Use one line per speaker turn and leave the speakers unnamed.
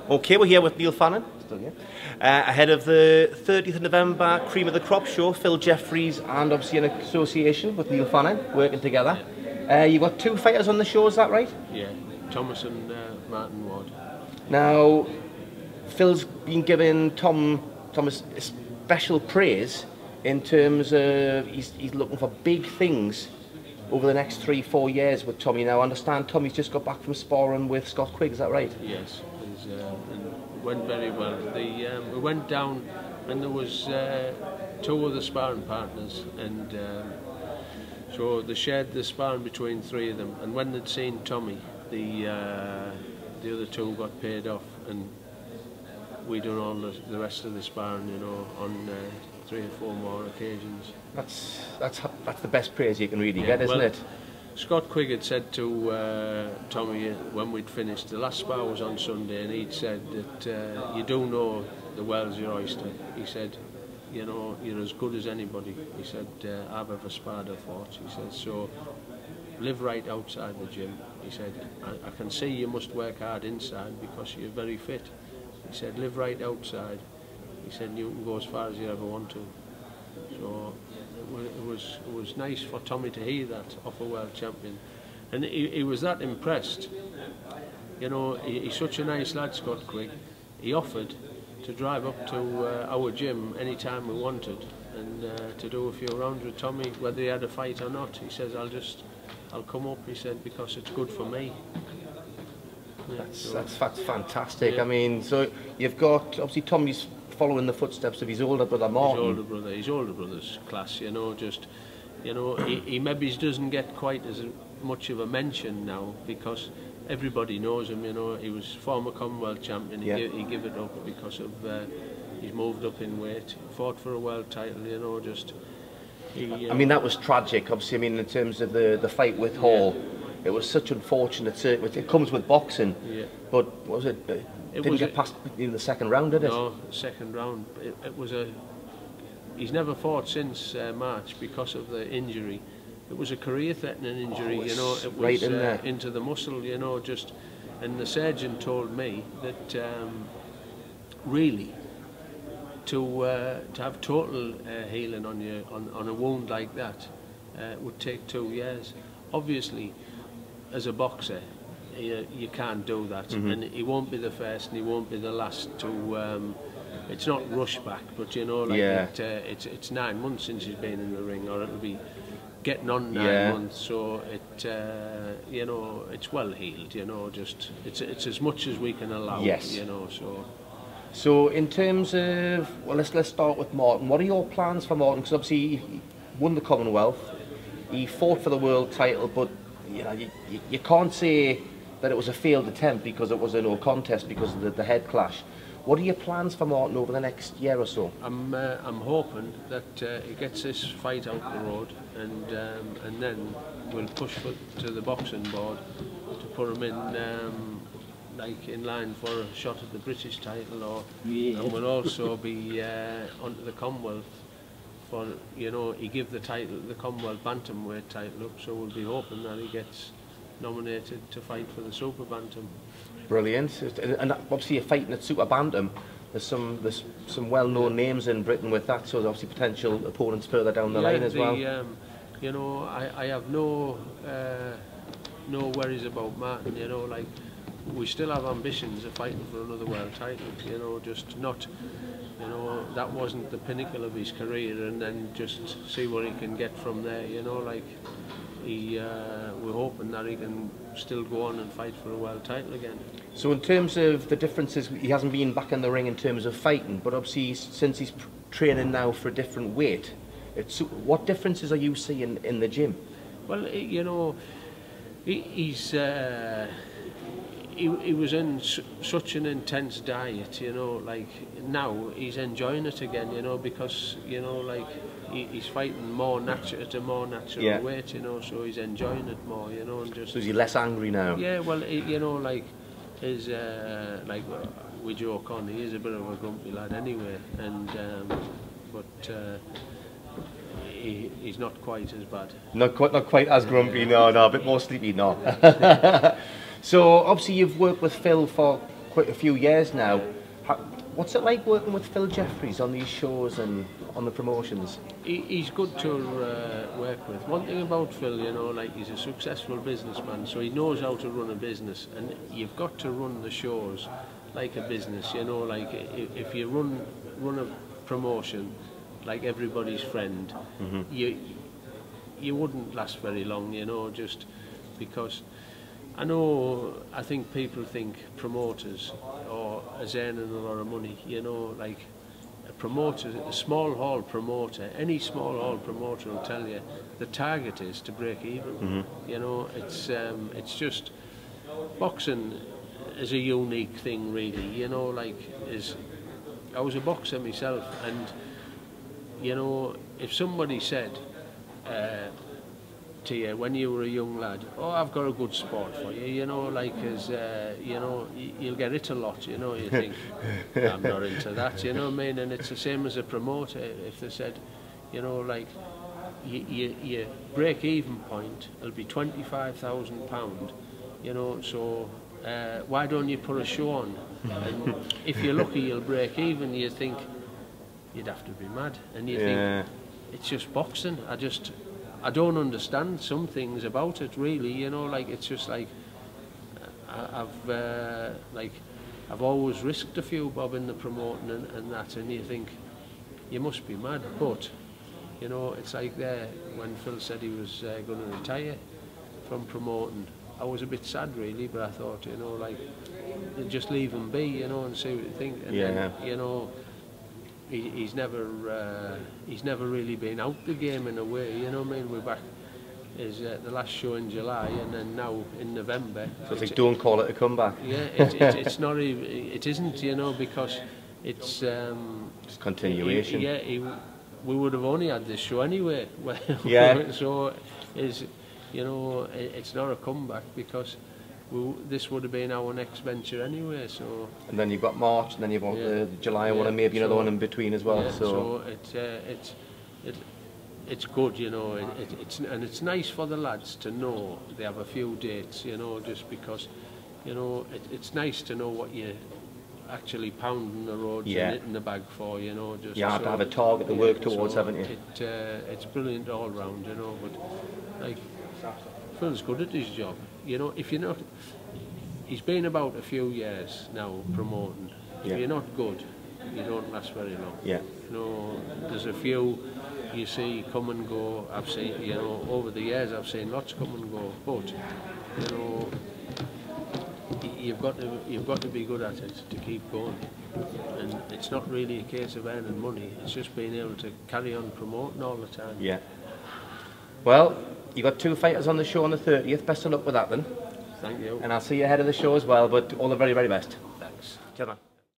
Okay, we're here with Neil Fannan, still here, ahead of the 30th of November Cream of the Crop show. Phil Jeffries and obviously in association with Neil Fannan, working together. You've got two fighters on the show, is that right?
Yeah, Thomas and Martin Ward.
Now, Phil's been giving Thomas special praise in terms of he's looking for big things over the next 3-4 years with Tommy. Now, I understand Tommy's just got back from sparring with Scott Quigg, is that right?
Yes, and went very well. We went down and there was two other sparring partners, and so they shared the sparring between three of them, and when they'd seen Tommy, the other two got paid off, and we done all the rest of the sparring, you know, on 3 or 4 more occasions.
That's the best praise you can really get, isn't it?
Scott Quigg had said to Tommy when we'd finished, the last spar was on Sunday, and he'd said that you do know the world's your oyster. He said, you know, you're as good as anybody. He said, I've ever sparred, I thought. He said, so live right outside the gym. He said, I can see you must work hard inside because you're very fit. He said, live right outside. He said, you can go as far as you ever want to. So it was nice for Tommy to hear that off a world champion, and he was that impressed. You know, he's such a nice lad, Scott Quigg. He offered to drive up to our gym anytime we wanted and to do a few rounds with Tommy, whether he had a fight or not. He says, I'll come up, he said, because it's good for me. Yeah,
that's fantastic.
Yeah.
I mean, so you've got, obviously Tommy's following the footsteps of his older brother Martin.
His older brother's class, you know, just, you know, he maybe doesn't get quite as much of a mention now because everybody knows him, you know. He was former Commonwealth champion, he gave it up because of, he's moved up in weight, fought for a world title, you know, just...
I mean, that was tragic, obviously. I mean, in terms of the fight with Hall, it was such unfortunate. It comes with boxing, but what was it? Didn't get past in the second round, did it?
No, second round. It was a... He's never fought since March because of the injury. It was a career-threatening injury, you know. It was
right in there.
Into the muscle, you know, just... And the surgeon told me that really, to have total healing on a wound like that would take 2 years. Obviously, as a boxer, you can't do that, and he won't be the first and he won't be the last to... it's not rush back, but you know, like it's 9 months since he's been in the ring, or it'll be getting on 9 months, so you know, it's well healed, you know, just it's as much as we can allow, you know,
So in terms of, well, let's start with Martin. What are your plans for Martin? Because obviously he won the Commonwealth, he fought for the world title, but you know, you can't say that it was a failed attempt because it was a no contest because of the head clash. What are your plans for Martin over the next year or so?
I'm hoping that he gets this fight out the road, and then we'll push to the boxing board to put him in like in line for a shot at the British title, or and we'll also be onto the Commonwealth for, you know, he give the title, the Commonwealth bantamweight title up, so we'll be hoping that he gets nominated to fight for the super bantam.
Brilliant. And obviously you're fighting at super bantam. There's some well-known names in Britain with that, so there's obviously potential opponents further down the line as well.
You know, I have no worries about Martin, you know, like we still have ambitions of fighting for another world title, you know, just not, you know, that wasn't the pinnacle of his career, and then just see what he can get from there, you know, like we're hoping that he can still go on and fight for a world title again.
So in terms of the differences, he hasn't been back in the ring in terms of fighting, but obviously since he's training now for a different weight, what differences are you seeing in the gym? Well,
you know, he was in such an intense diet, you know, like now he's enjoying it again, you know, because, you know, like he's fighting more at a more natural weight, you know, so he's enjoying it more, you know, and just...
So is he less angry now?
Yeah, well, you know, like, his, like, we joke on, he is a bit of a grumpy lad anyway, and, but he's not quite as bad.
Not quite as grumpy, no, a bit more sleepy, no. So obviously you've worked with Phil for quite a few years now. What's it like working with Phil Jeffries on these shows and on the promotions?
He's good to work with. One thing about Phil, you know, like he's a successful businessman, so he knows how to run a business, and you've got to run the shows like a business, you know, like if you run a promotion like everybody's friend, you wouldn't last very long, you know, just because I think people think promoters are earning a lot of money, you know, like a promoter, a small hall promoter, any small hall promoter will tell you the target is to break even. You know, it's just, boxing is a unique thing really, you know, like I was a boxer myself, and you know, if somebody said to you when you were a young lad, oh, I've got a good sport for you, you know, like you know, you'll get hit a lot, you know, you think, I'm not into that, you know what I mean? And it's the same as a promoter. If they said, you know, like your break-even point will be £25,000, you know, so why don't you put a show on? And if you're lucky you'll break even, you think, you'd have to be mad, and you think, it's just boxing. I don't understand some things about it really, you know, like it's just like I've always risked a few bob in the promoting and that, and you think you must be mad. But you know, it's like there when Phil said he was going to retire from promoting, I was a bit sad really, but I thought, you know, like just leave him be, you know, and see what you think. And then, you know, he's never really been out the game in a way, you know what I mean? We're back is the last show in July, and then now in November.
So it's like, don't call it a comeback.
Yeah, it's not even, it isn't, you know, because it's
continuation.
We would have only had this show anyway. So you know, it's not a comeback because this would have been our next venture anyway. So. And
then you've got March, and then you've got the July one, and maybe another one in between as well.
Yeah, so it's good, you know. It's nice for the lads to know they have a few dates, you know, just because, you know, it's nice to know what you're actually pounding the roads and hitting the bag for, you know. Just
you have to have a target to work towards, haven't you?
It's brilliant all round, you know. But like, Phil's good at his job, you know. If you're not, he's been about a few years now promoting. If you're not good, you don't last very long. You know, there's a few you see come and go. I've seen, you know, over the years I've seen lots come and go, but you know, you've got to be good at it to keep going. And it's not really a case of earning money, it's just being able to carry on promoting all the time.
Well, you got 2 fighters on the show on the 30th. Best of luck with that then.
Thank you.
And I'll see you ahead of the show as well, but all the very, very best.
Thanks.
Cheers, man.